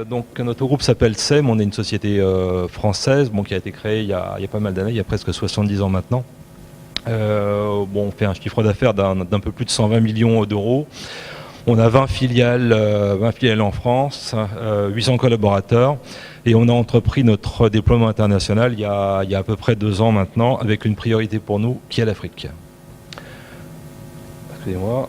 Donc notre groupe s'appelle SEM, on est une société française qui a été créée il y a pas mal d'années, il y a presque 70 ans maintenant. On fait un chiffre d'affaires d'un peu plus de 120 millions d'euros. On a 20 filiales en France, 800 collaborateurs, et on a entrepris notre déploiement international il y a à peu près 2 ans maintenant, avec une priorité pour nous qui est l'Afrique. Excusez-moi.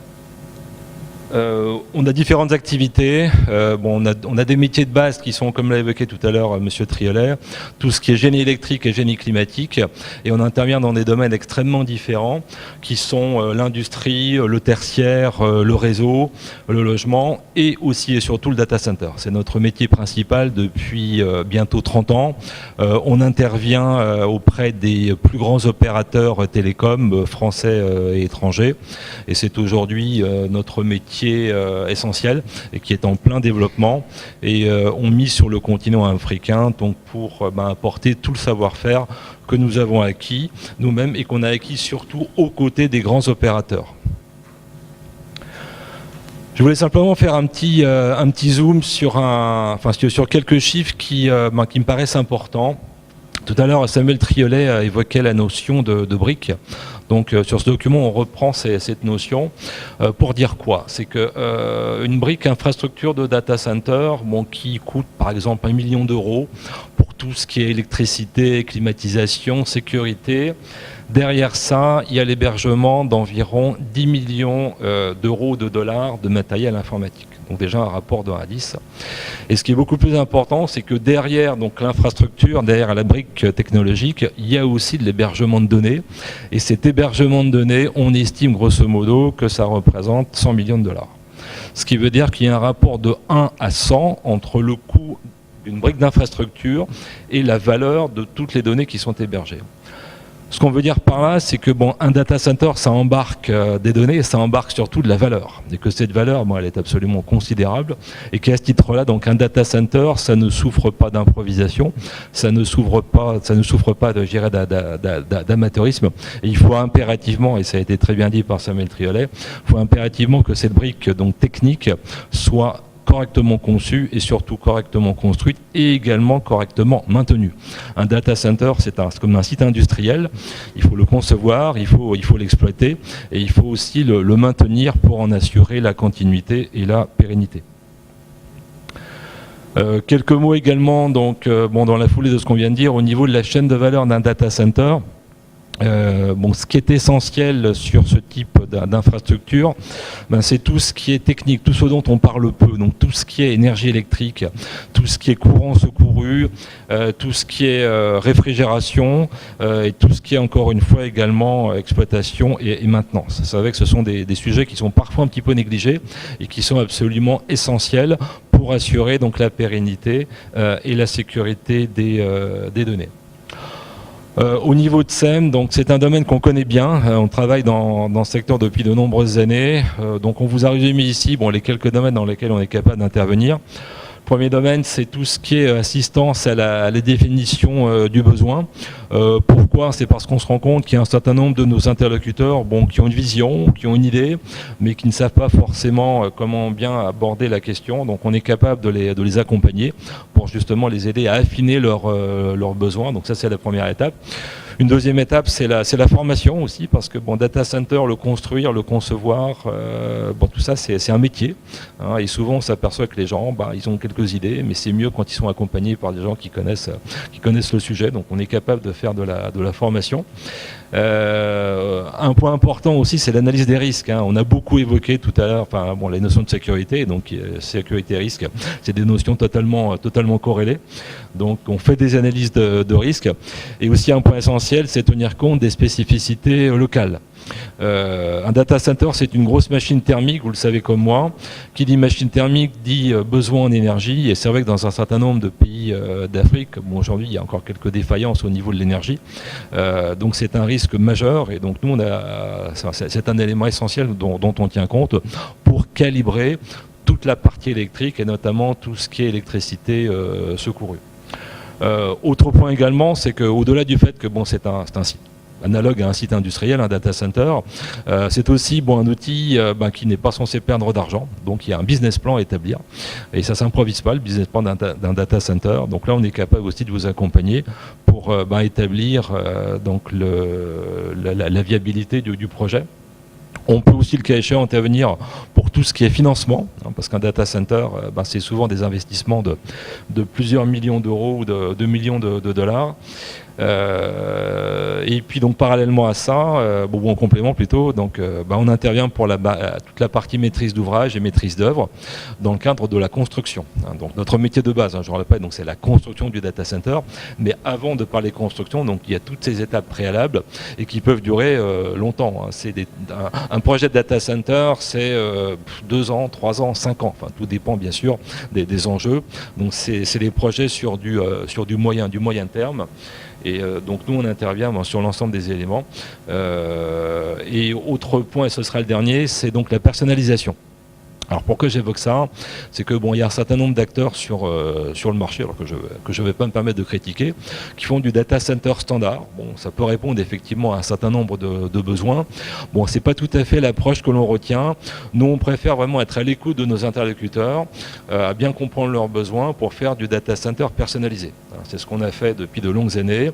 On a différentes activités. On a des métiers de base qui sont, comme l'a évoqué tout à l'heure Monsieur Triolet, tout ce qui est génie électrique et génie climatique. Et on intervient dans des domaines extrêmement différents, qui sont l'industrie, le tertiaire, le réseau, le logement, et aussi et surtout le data center. C'est notre métier principal depuis bientôt 30 ans. On intervient auprès des plus grands opérateurs télécoms français et étrangers. Et c'est aujourd'hui notre métier essentiel et qui est en plein développement, et on mise sur le continent africain donc pour apporter tout le savoir-faire que nous avons acquis nous-mêmes et qu'on a acquis surtout aux côtés des grands opérateurs. Je voulais simplement faire un petit zoom sur quelques chiffres qui me paraissent importants. Tout à l'heure, Samuel Triolet a évoqué la notion de briques. Donc sur ce document, on reprend cette notion pour dire quoi? C'est qu'une brique infrastructure de data center qui coûte par exemple 1 million d'euros pour tout ce qui est électricité, climatisation, sécurité. Derrière ça, il y a l'hébergement d'environ 10 millions d'euros, de dollars de matériel informatique. Donc déjà un rapport de 1 à 10. Et ce qui est beaucoup plus important, c'est que derrière l'infrastructure, derrière la brique technologique, il y a aussi de l'hébergement de données. Et cet hébergement de données, on estime grosso modo que ça représente 100 millions de dollars. Ce qui veut dire qu'il y a un rapport de 1 à 100 entre le coût d'une brique d'infrastructure et la valeur de toutes les données qui sont hébergées. Ce qu'on veut dire par là, c'est que un data center, ça embarque des données et ça embarque surtout de la valeur. Et que cette valeur, elle est absolument considérable. Et qu'à ce titre-là, donc un data center, ça ne souffre pas d'improvisation, ça ne souffre pas d'amateurisme. Et il faut impérativement, et ça a été très bien dit par Samuel Triolet, il faut impérativement que cette brique technique soit correctement conçue et surtout correctement construite et également correctement maintenue. Un data center, c'est comme un site industriel, il faut le concevoir, il faut l'exploiter et il faut aussi le maintenir pour en assurer la continuité et la pérennité. Quelques mots également dans la foulée de ce qu'on vient de dire au niveau de la chaîne de valeur d'un data center. Ce qui est essentiel sur ce type d'infrastructure, c'est tout ce qui est technique, tout ce dont on parle peu, donc tout ce qui est énergie électrique, tout ce qui est courant secouru, tout ce qui est réfrigération et tout ce qui est encore une fois également exploitation et maintenance. Vous savez que ce sont des sujets qui sont parfois un petit peu négligés et qui sont absolument essentiels pour assurer donc la pérennité et la sécurité des données. Au niveau de SEM, c'est un domaine qu'on connaît bien, on travaille dans ce secteur depuis de nombreuses années, donc on vous a résumé ici les quelques domaines dans lesquels on est capable d'intervenir. Le premier domaine, c'est tout ce qui est assistance à la définition du besoin. Pourquoi? C'est parce qu'on se rend compte qu'il y a un certain nombre de nos interlocuteurs qui ont une vision, qui ont une idée, mais qui ne savent pas forcément comment bien aborder la question. Donc on est capable de les accompagner pour justement les aider à affiner leurs besoins. Donc ça, c'est la première étape. Une deuxième étape, c'est la formation aussi, parce que data center, le construire, le concevoir, tout ça, c'est un métier. Et souvent, on s'aperçoit que les gens, ils ont quelques idées, mais c'est mieux quand ils sont accompagnés par des gens qui connaissent le sujet. Donc, on est capable de faire de la formation. Un point important aussi, c'est l'analyse des risques. On a beaucoup évoqué tout à l'heure, les notions de sécurité. Donc, sécurité et risque, c'est des notions totalement corrélées. Donc, on fait des analyses de risques. Et aussi, un point essentiel, c'est tenir compte des spécificités locales. Un data center, c'est une grosse machine thermique, vous le savez comme moi. Qui dit machine thermique dit besoin en énergie, et c'est vrai que dans un certain nombre de pays d'Afrique, aujourd'hui il y a encore quelques défaillances au niveau de l'énergie, donc c'est un risque majeur, et donc nous c'est un élément essentiel dont on tient compte pour calibrer toute la partie électrique et notamment tout ce qui est électricité secourue. Autre point également, c'est qu'au-delà du fait que c'est un site analogue à un site industriel, un data center. C'est aussi un outil qui n'est pas censé perdre d'argent. Donc il y a un business plan à établir. Et ça ne s'improvise pas, le business plan d'un data center. Donc là, on est capable aussi de vous accompagner pour établir donc la viabilité du projet. On peut aussi, le cas échéant, intervenir pour tout ce qui est financement, parce qu'un data center, c'est souvent des investissements de plusieurs millions d'euros ou de millions de dollars. Et puis donc parallèlement à ça, en complément plutôt, donc on intervient pour toute la partie maîtrise d'ouvrage et maîtrise d'œuvre dans le cadre de la construction. Donc notre métier de base, je le répète, donc c'est la construction du data center. Mais avant de parler construction, donc il y a toutes ces étapes préalables et qui peuvent durer longtemps. Un projet de data center, c'est 2 ans, 3 ans, 5 ans. Enfin, tout dépend bien sûr des enjeux. Donc c'est des projets sur du moyen terme. Et donc nous on intervient sur l'ensemble des éléments. Et autre point, et ce sera le dernier, c'est donc la personnalisation. Alors pourquoi j'évoque ça? C'est que il y a un certain nombre d'acteurs sur le marché, alors que je vais pas me permettre de critiquer, qui font du data center standard. Ça peut répondre effectivement à un certain nombre de besoins. C'est pas tout à fait l'approche que l'on retient. Nous, on préfère vraiment être à l'écoute de nos interlocuteurs, à bien comprendre leurs besoins pour faire du data center personnalisé. C'est ce qu'on a fait depuis de longues années.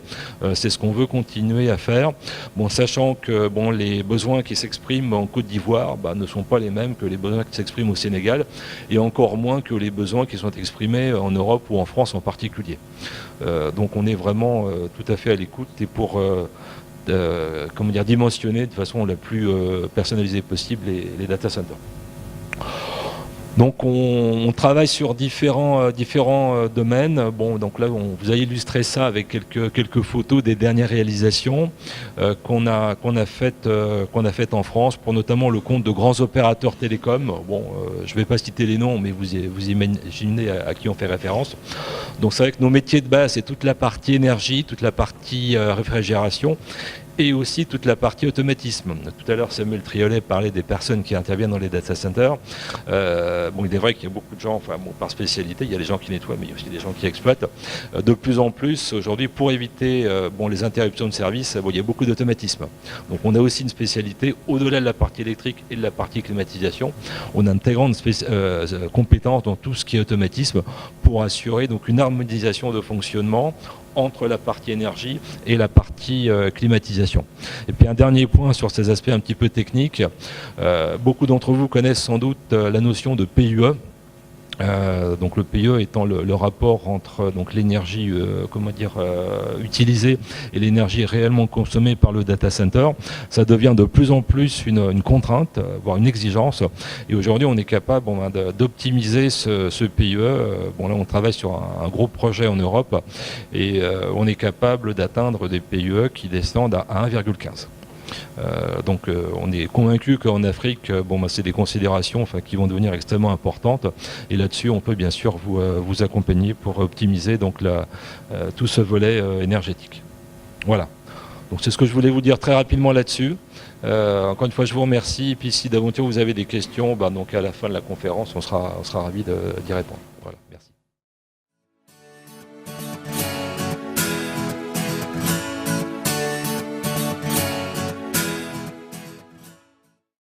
C'est ce qu'on veut continuer à faire. Sachant que les besoins qui s'expriment en Côte d'Ivoire ne sont pas les mêmes que les besoins qui s'expriment au Sénégal, et encore moins que les besoins qui sont exprimés en Europe ou en France en particulier. Donc on est vraiment tout à fait à l'écoute et pour dimensionner de façon la plus personnalisée possible les data centers. Donc on travaille sur différents domaines. Donc là, vous a illustré ça avec quelques photos des dernières réalisations qu'on a faites en France, pour notamment le compte de grands opérateurs télécoms. Je ne vais pas citer les noms, mais vous imaginez à qui on fait référence. Donc c'est vrai que nos métiers de base, c'est toute la partie énergie, toute la partie réfrigération, et aussi toute la partie automatisme. Tout à l'heure, Samuel Triolet parlait des personnes qui interviennent dans les data centers. Il est vrai qu'il y a beaucoup de gens, par spécialité, il y a des gens qui nettoient, mais il y a aussi des gens qui exploitent. De plus en plus, aujourd'hui, pour éviter les interruptions de service, il y a beaucoup d'automatisme. Donc on a aussi une spécialité, au-delà de la partie électrique et de la partie climatisation, on a une très grande compétence dans tout ce qui est automatisme pour assurer donc une harmonisation de fonctionnement entre la partie énergie et la partie climatisation. Et puis un dernier point sur ces aspects un petit peu techniques. Beaucoup d'entre vous connaissent sans doute la notion de PUE. Donc le PUE étant le rapport entre l'énergie utilisée et l'énergie réellement consommée par le data center. Ça devient de plus en plus une contrainte, voire une exigence. Et aujourd'hui, on est capable d'optimiser ce PUE. Là, on travaille sur un gros projet en Europe et on est capable d'atteindre des PUE qui descendent à 1,15. Donc on est convaincu qu'en Afrique, c'est des considérations qui vont devenir extrêmement importantes, et là-dessus on peut bien sûr vous accompagner pour optimiser donc tout ce volet énergétique. Voilà, donc c'est ce que je voulais vous dire très rapidement là-dessus. Encore une fois, je vous remercie, et puis si d'aventure vous avez des questions, donc à la fin de la conférence, on sera ravis d'y répondre. Voilà.